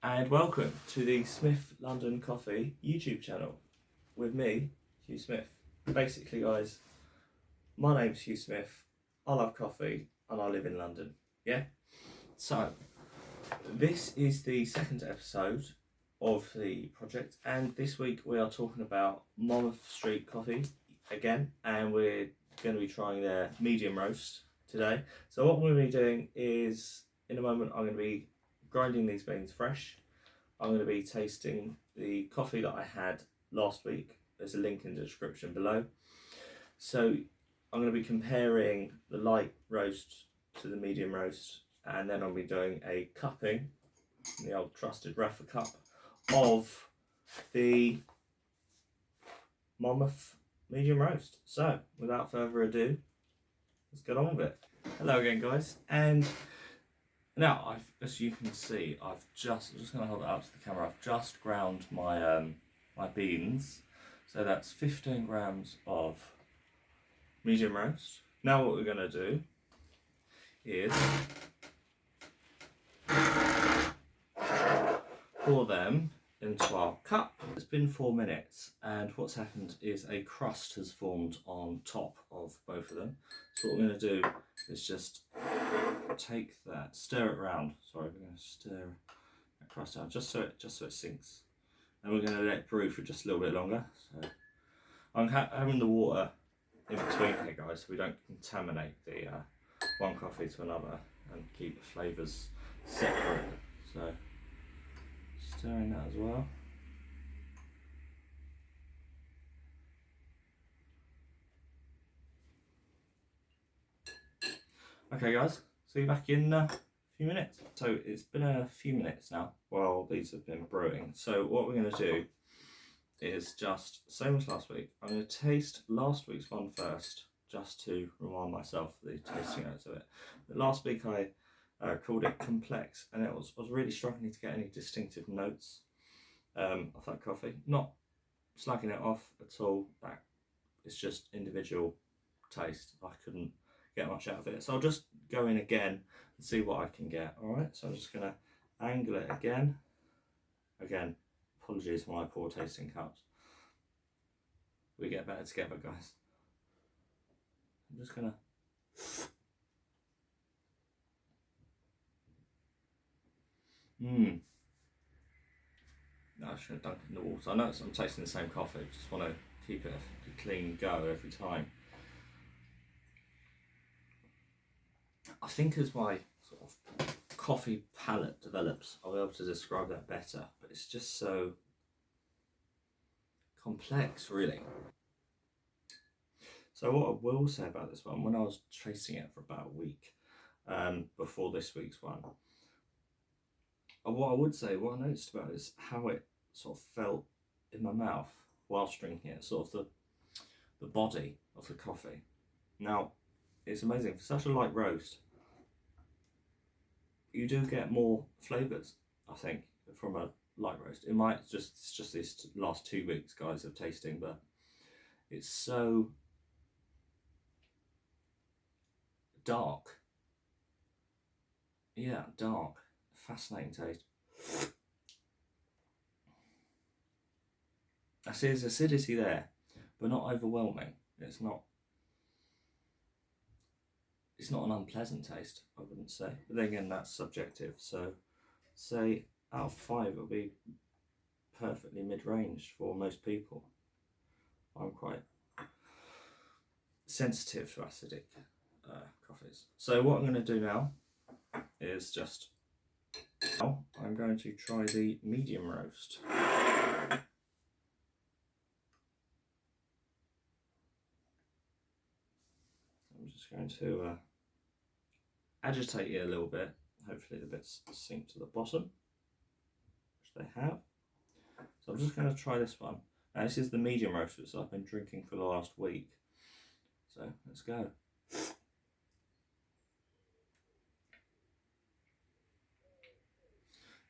and welcome to the Smith London Coffee YouTube channel with me, Hugh Smith. Basically, guys, my name's Hugh Smith, I love coffee, and I live in London, yeah? So, this is the second episode of the project, and this week we are talking about Monmouth Street Coffee again, and we're going to be trying their medium roast today. So what we're going to be doing is, in a moment, I'm going to be grinding these beans fresh. I'm going to be tasting the coffee that I had last week. There's a link in the description below. So I'm going to be comparing the light roast to the medium roast, and then I'll be doing a cupping, the old trusted Rafa cup, of the Monmouth medium roast. So without further ado, let's get on with it. Hello again, guys, and now, as you can see, I'm just going to hold it up to the camera. I've just ground my my beans, so that's 15 grams of medium roast. Now, what we're going to do is pour them into our cup. It's been 4 minutes, and what's happened is a crust has formed on top of both of them. So what we're going to do is just take that, stir it round. Sorry, we're going to stir that crust out just so it sinks, and we're going to let it brew for just a little bit longer. So I'm having the water in between here, guys, so we don't contaminate the one coffee to another and keep the flavours separate. So stirring that as well. Okay, guys. See you back in a few minutes. So it's been a few minutes now while these have been brewing. So what we're going to do is just, same as last week, I'm going to taste last week's one first, just to remind myself the tasting notes of it. But last week I called it complex, and I was really struggling to get any distinctive notes of that coffee. Not slagging it off at all, that it's just individual taste. I couldn't get much out of it, so I'll just go in again and see what I can get. All right, so I'm just gonna angle it again. Apologies for my poor tasting cups. We get better together, guys. I'm just gonna No, I should have dunked it in the water. I know I'm tasting the same coffee, just want to keep it a clean go every time. I think as my sort of coffee palate develops, I'll be able to describe that better, but it's just so complex, really. So what I will say about this one, when I was tasting it for about a week before this week's one, what I would say, what I noticed about it is how it sort of felt in my mouth whilst drinking it, sort of the body of the coffee. Now, it's amazing, for such a light roast, you do get more flavours, I think, from a light roast. It's just these last 2 weeks, guys, of tasting, but it's so dark. Yeah, dark. Fascinating taste. I see there's acidity there, but not overwhelming. It's not an unpleasant taste, I wouldn't say. But then again, that's subjective. So, say out of 5, it'll be perfectly mid-range for most people. I'm quite sensitive to acidic coffees. So what I'm going to do now is I'm going to try the medium roast. I'm just going to agitate it a little bit. Hopefully the bits sink to the bottom, which they have. So I'm just going to try this one. Now this is the medium roast, which I've been drinking for the last week. So let's go.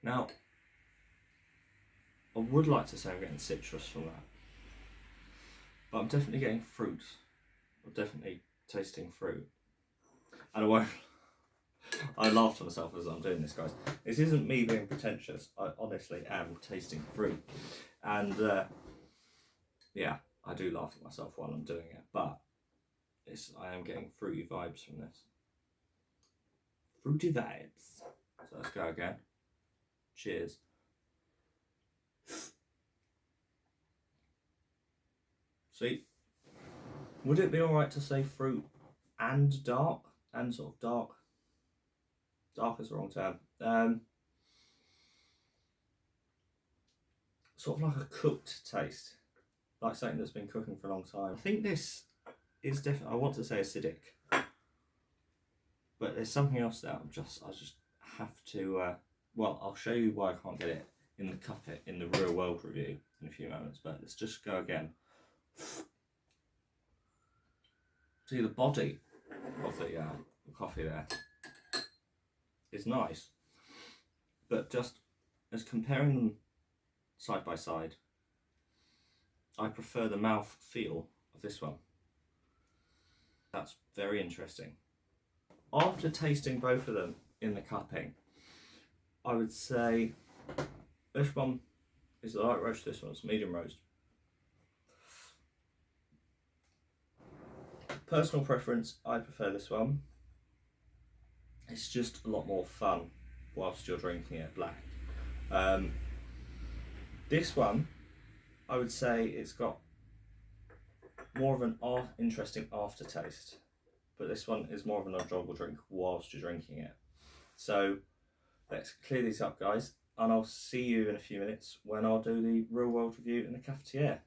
Now, I would like to say I'm getting citrus from that, but I'm definitely getting fruit. I'm definitely tasting fruit, and I laugh to myself as I'm doing this, guys. This isn't me being pretentious. I honestly am tasting fruit. And yeah, I do laugh at myself while I'm doing it. But I am getting fruity vibes from this. Fruity vibes. So let's go again. Cheers. See, would it be alright to say fruit and dark? And sort of dark. Dark is the wrong term. Sort of like a cooked taste. Like something that's been cooking for a long time. I think this is definitely, I want to say acidic. But there's something else that I just have to, well, I'll show you why I can't get it in the cup in the real world review in a few moments, but let's just go again. See, the body of the coffee there is nice, but just as comparing them side by side, I prefer the mouth feel of this one. That's very interesting. After tasting both of them in the cupping, I would say this one is the light roast, this one's medium roast. Personal preference, I prefer this one. It's just a lot more fun whilst you're drinking it black. This one, I would say it's got more of an interesting aftertaste, but this one is more of an enjoyable drink whilst you're drinking it. So let's clear these up, guys, and I'll see you in a few minutes when I'll do the real world review in the cafetiere.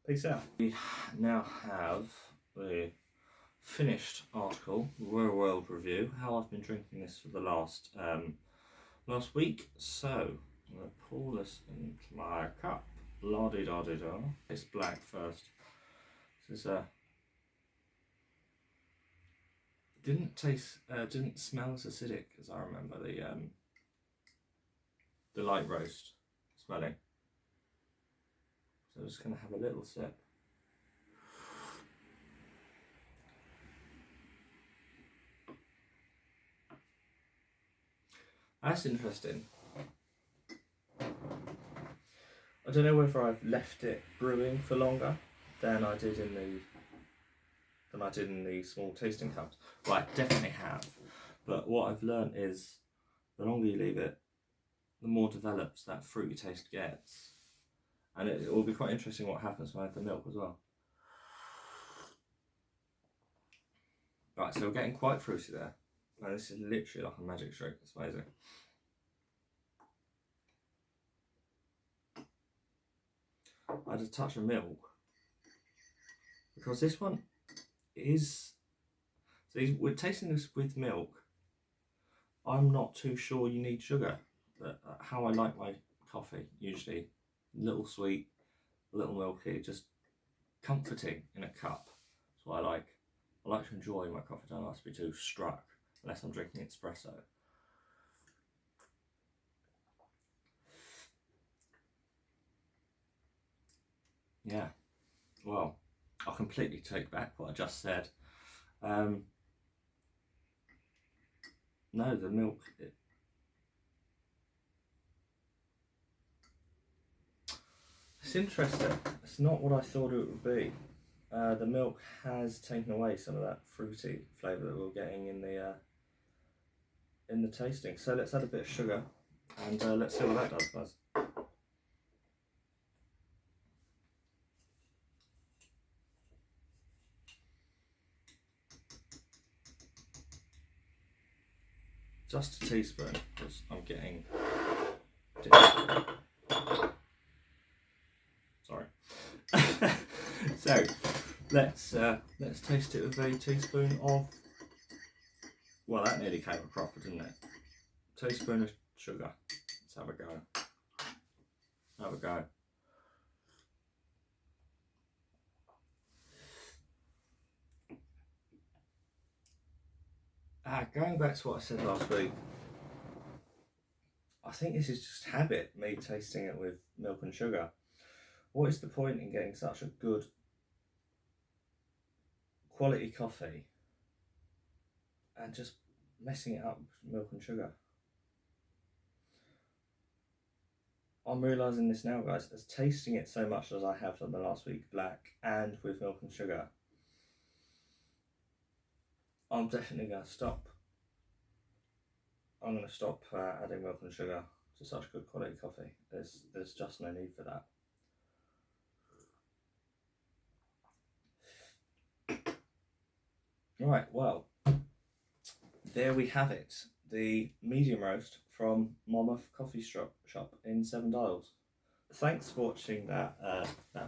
Peace out. We now have the finished article, real world review, how I've been drinking this for the last week. So I'm going to pour this into my cup. La-di-da-di-da. It's black first. This is didn't smell as acidic as I remember the light roast smelling. So I'm just going to have a little sip. That's interesting. I don't know whether I've left it brewing for longer than I did in the small tasting cups. Well, I definitely have. But what I've learned is the longer you leave it, the more developed that fruity taste gets. And it will be quite interesting what happens when I add the milk as well. Right, so we're getting quite fruity there. And this is literally like a magic trick. It's amazing. I had a touch of milk because this one is. So we're tasting this with milk. I'm not too sure you need sugar. But how I like my coffee, usually a little sweet, a little milky, just comforting in a cup. That's what I like. I like to enjoy my coffee. I don't like to be too struck unless I'm drinking espresso. Yeah, well, I'll completely take back what I just said. No, the milk. It's interesting. It's not what I thought it would be. The milk has taken away some of that fruity flavour that we were getting in the tasting. So let's add a bit of sugar and let's see what that does, guys. Just a teaspoon, because I'm getting. Sorry. So let's taste it with a teaspoon of. Well, that nearly came a cropper, didn't it? Teaspoon of sugar. Let's have a go. Have a go. Going back to what I said last week, I think this is just habit, me tasting it with milk and sugar. What is the point in getting such a good quality coffee and just messing it up with milk and sugar. I'm realising this now, guys, as tasting it so much as I have done the last week, black and with milk and sugar, I'm definitely going to stop. I'm going to stop adding milk and sugar to such good quality coffee. There's just no need for that. Right, well, there we have it. The medium roast from Monmouth Coffee Shop in Seven Dials. Thanks for watching that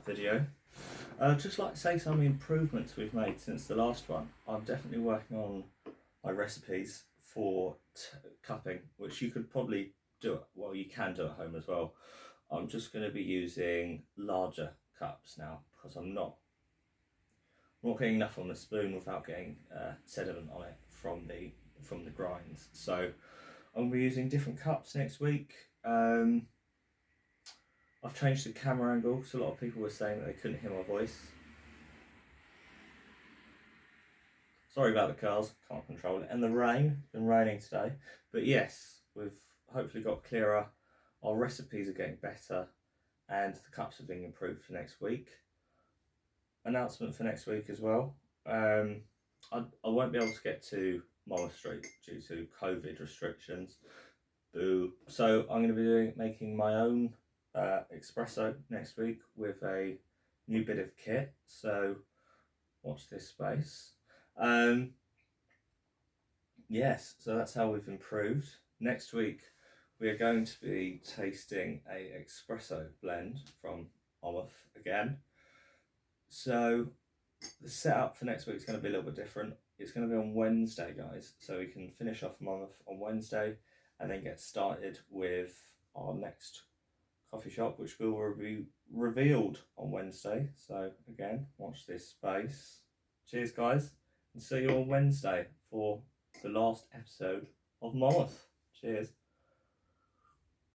video. I'd just like to say some improvements we've made since the last one. I'm definitely working on my recipes for cupping, which you could probably do, well, you can do at home as well. I'm just going to be using larger cups now because I'm not getting enough on the spoon without getting sediment on it from the grinds. So I'm going to be using different cups next week. I've changed the camera angle because a lot of people were saying that they couldn't hear my voice. Sorry about the cars, can't control it. And the rain, it's been raining today. But yes, we've hopefully got clearer. Our recipes are getting better and the cups are being improved for next week. Announcement for next week as well. I won't be able to get to Monmouth Street due to COVID restrictions. Boo. So I'm going to be making my own espresso next week with a new bit of kit. So watch this space. Yes, so that's how we've improved. Next week we are going to be tasting a espresso blend from Monmouth again. So the setup for next week is going to be a little bit different. It's going to be on Wednesday, guys, so we can finish off Monmouth on Wednesday and then get started with our next coffee shop, which will be revealed on Wednesday. So again, watch this space. Cheers, guys, and see you on Wednesday for the last episode of Monmouth. Cheers.